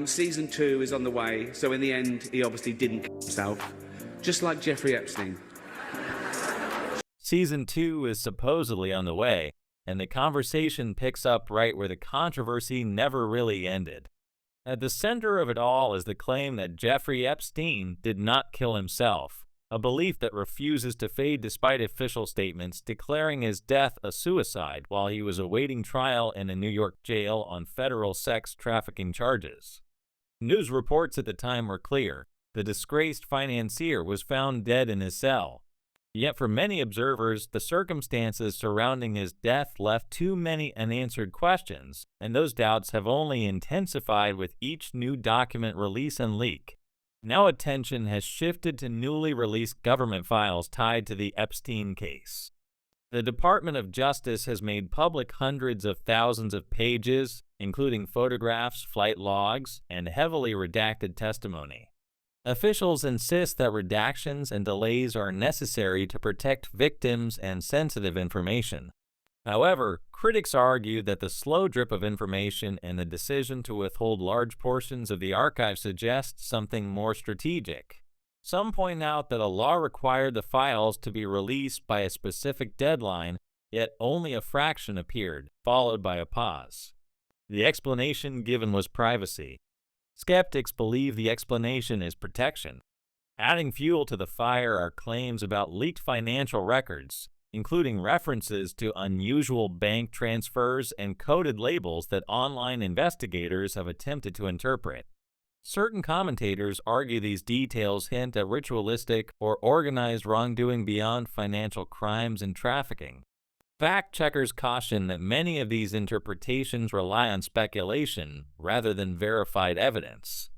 Season 2 is on the way, so in the end, he obviously didn't kill himself, just like Jeffrey Epstein. Season 2 is supposedly on the way, and the conversation picks up right where the controversy never really ended. At the center of it all is the claim that Jeffrey Epstein did not kill himself, a belief that refuses to fade despite official statements declaring his death a suicide while he was awaiting trial in a New York jail on federal sex trafficking charges. News reports at the time were clear. The disgraced financier was found dead in his cell. Yet for many observers, the circumstances surrounding his death left too many unanswered questions, and those doubts have only intensified with each new document release and leak. Now attention has shifted to newly released government files tied to the Epstein case. The Department of Justice has made public hundreds of thousands of pages, including photographs, flight logs, and heavily redacted testimony. Officials insist that redactions and delays are necessary to protect victims and sensitive information. However, critics argue that the slow drip of information and the decision to withhold large portions of the archive suggest something more strategic. Some point out that a law required the files to be released by a specific deadline, yet only a fraction appeared, followed by a pause. The explanation given was privacy. Skeptics believe the explanation is protection. Adding fuel to the fire are claims about leaked financial records, including references to unusual bank transfers and coded labels that online investigators have attempted to interpret. Certain commentators argue these details hint at ritualistic or organized wrongdoing beyond financial crimes and trafficking. Fact-checkers caution that many of these interpretations rely on speculation rather than verified evidence.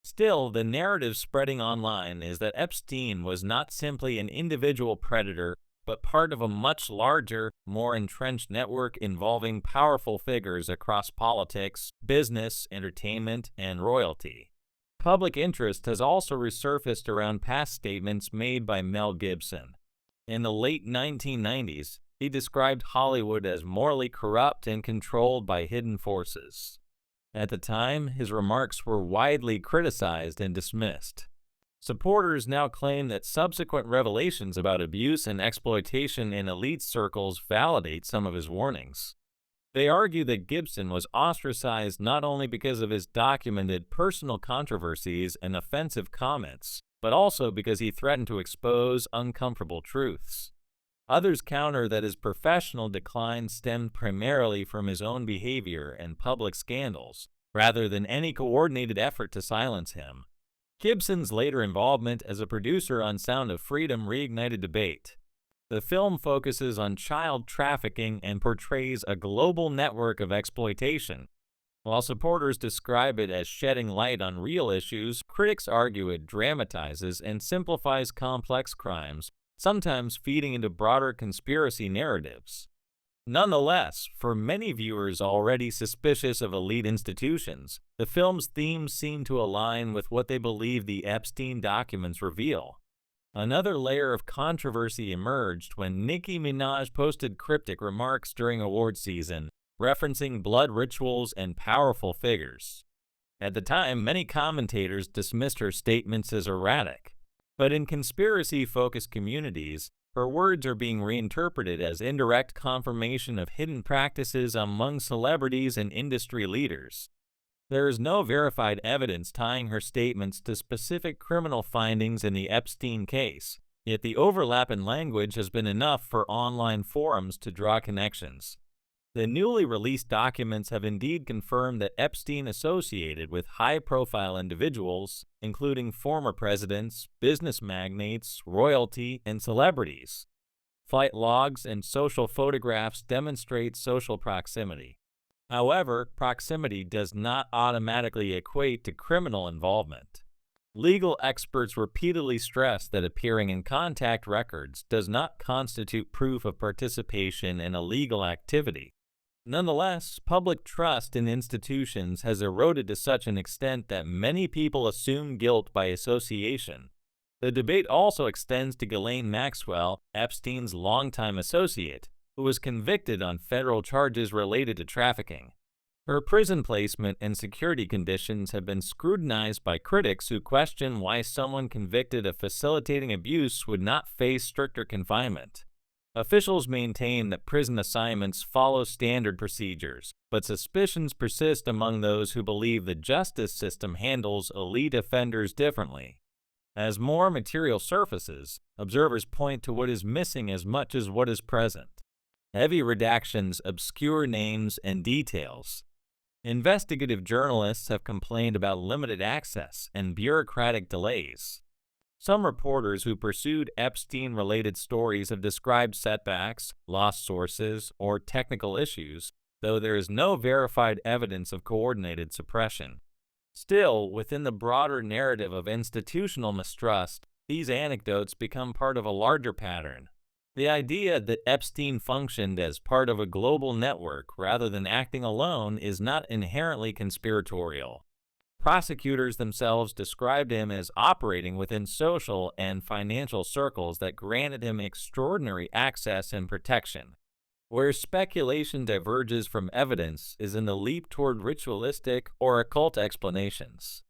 Still, the narrative spreading online is that Epstein was not simply an individual predator, but part of a much larger, more entrenched network involving powerful figures across politics, business, entertainment, and royalty. Public interest has also resurfaced around past statements made by Mel Gibson. In the late 1990s, he described Hollywood as morally corrupt and controlled by hidden forces. At the time, his remarks were widely criticized and dismissed. Supporters now claim that subsequent revelations about abuse and exploitation in elite circles validate some of his warnings. They argue that Gibson was ostracized not only because of his documented personal controversies and offensive comments, but also because he threatened to expose uncomfortable truths. Others counter that his professional decline stemmed primarily from his own behavior and public scandals, rather than any coordinated effort to silence him. Gibson's later involvement as a producer on Sound of Freedom reignited debate. The film focuses on child trafficking and portrays a global network of exploitation. While supporters describe it as shedding light on real issues, critics argue it dramatizes and simplifies complex crimes, sometimes feeding into broader conspiracy narratives. Nonetheless, for many viewers already suspicious of elite institutions, the film's themes seem to align with what they believe the Epstein documents reveal. Another layer of controversy emerged when Nicki Minaj posted cryptic remarks during award season, referencing blood rituals and powerful figures. At the time, many commentators dismissed her statements as erratic. But in conspiracy-focused communities, her words are being reinterpreted as indirect confirmation of hidden practices among celebrities and industry leaders. There is no verified evidence tying her statements to specific criminal findings in the Epstein case, yet the overlap in language has been enough for online forums to draw connections. The newly released documents have indeed confirmed that Epstein associated with high-profile individuals, including former presidents, business magnates, royalty, and celebrities. Flight logs and social photographs demonstrate social proximity. However, proximity does not automatically equate to criminal involvement. Legal experts repeatedly stress that appearing in contact records does not constitute proof of participation in illegal activity. Nonetheless, public trust in institutions has eroded to such an extent that many people assume guilt by association. The debate also extends to Ghislaine Maxwell, Epstein's longtime associate, who was convicted on federal charges related to trafficking. Her prison placement and security conditions have been scrutinized by critics who question why someone convicted of facilitating abuse would not face stricter confinement. Officials maintain that prison assignments follow standard procedures, but suspicions persist among those who believe the justice system handles elite offenders differently. As more material surfaces, observers point to what is missing as much as what is present. Heavy redactions obscure names and details. Investigative journalists have complained about limited access and bureaucratic delays. Some reporters who pursued Epstein-related stories have described setbacks, lost sources, or technical issues, though there is no verified evidence of coordinated suppression. Still, within the broader narrative of institutional mistrust, these anecdotes become part of a larger pattern. The idea that Epstein functioned as part of a global network rather than acting alone is not inherently conspiratorial. Prosecutors themselves described him as operating within social and financial circles that granted him extraordinary access and protection. Where speculation diverges from evidence is in the leap toward ritualistic or occult explanations.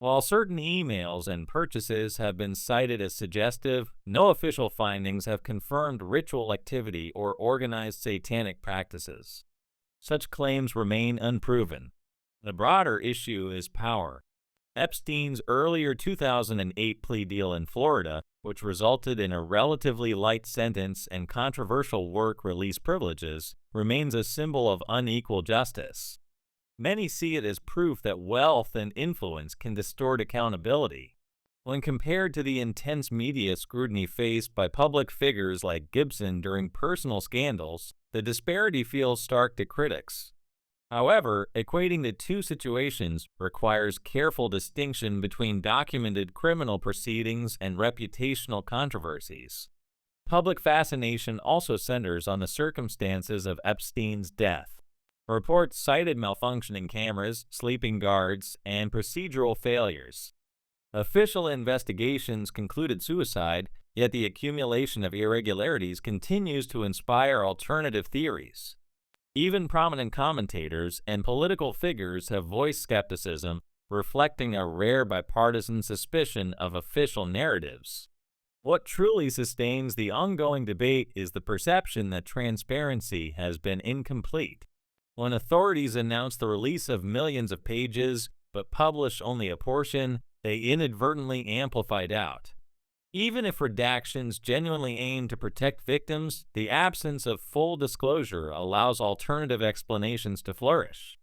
While certain emails and purchases have been cited as suggestive, no official findings have confirmed ritual activity or organized satanic practices. Such claims remain unproven. The broader issue is power. Epstein's earlier 2008 plea deal in Florida, which resulted in a relatively light sentence and controversial work release privileges, remains a symbol of unequal justice. Many see it as proof that wealth and influence can distort accountability. When compared to the intense media scrutiny faced by public figures like Gibson during personal scandals, the disparity feels stark to critics. However, equating the two situations requires careful distinction between documented criminal proceedings and reputational controversies. Public fascination also centers on the circumstances of Epstein's death. Reports cited malfunctioning cameras, sleeping guards, and procedural failures. Official investigations concluded suicide, yet the accumulation of irregularities continues to inspire alternative theories. Even prominent commentators and political figures have voiced skepticism, reflecting a rare bipartisan suspicion of official narratives. What truly sustains the ongoing debate is the perception that transparency has been incomplete. When authorities announce the release of millions of pages but publish only a portion, they inadvertently amplify doubt. Even if redactions genuinely aim to protect victims, the absence of full disclosure allows alternative explanations to flourish.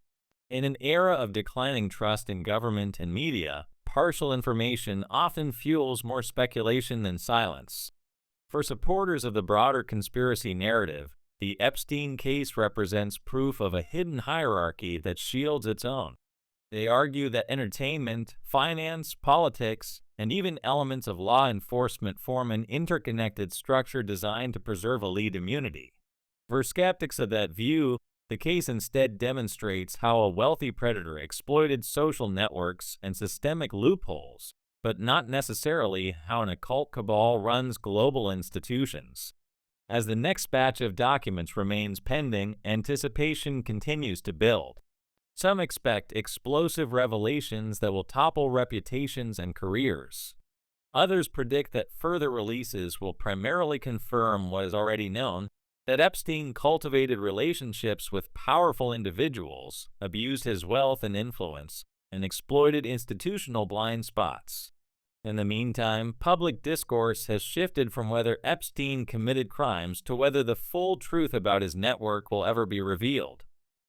In an era of declining trust in government and media, partial information often fuels more speculation than silence. For supporters of the broader conspiracy narrative, the Epstein case represents proof of a hidden hierarchy that shields its own. They argue that entertainment, finance, politics, and even elements of law enforcement form an interconnected structure designed to preserve elite immunity. For skeptics of that view, the case instead demonstrates how a wealthy predator exploited social networks and systemic loopholes, but not necessarily how an occult cabal runs global institutions. As the next batch of documents remains pending, anticipation continues to build. Some expect explosive revelations that will topple reputations and careers. Others predict that further releases will primarily confirm what is already known, that Epstein cultivated relationships with powerful individuals, abused his wealth and influence, and exploited institutional blind spots. In the meantime, public discourse has shifted from whether Epstein committed crimes to whether the full truth about his network will ever be revealed.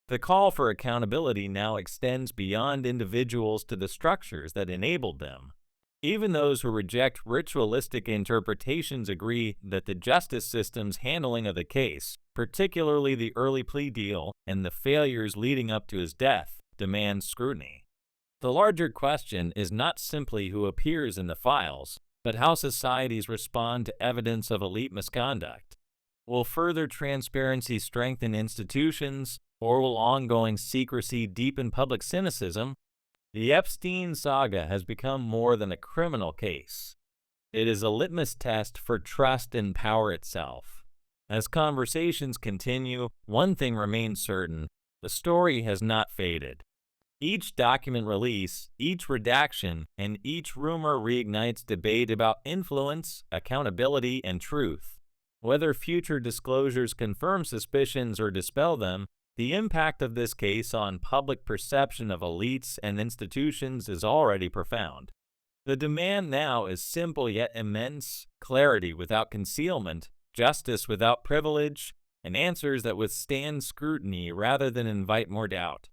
The call for accountability now extends beyond individuals to the structures that enabled them. Even those who reject ritualistic interpretations agree that the justice system's handling of the case, particularly the early plea deal and the failures leading up to his death, demands scrutiny. The larger question is not simply who appears in the files, but how societies respond to evidence of elite misconduct. Will further transparency strengthen institutions, or will ongoing secrecy deepen public cynicism? The Epstein saga has become more than a criminal case. It is a litmus test for trust in power itself. As conversations continue, one thing remains certain: The story has not faded. Each document release, each redaction, and each rumor reignites debate about influence, accountability, and truth. Whether future disclosures confirm suspicions or dispel them, the impact of this case on public perception of elites and institutions is already profound. The demand now is simple yet immense: clarity without concealment, justice without privilege, and answers that withstand scrutiny rather than invite more doubt.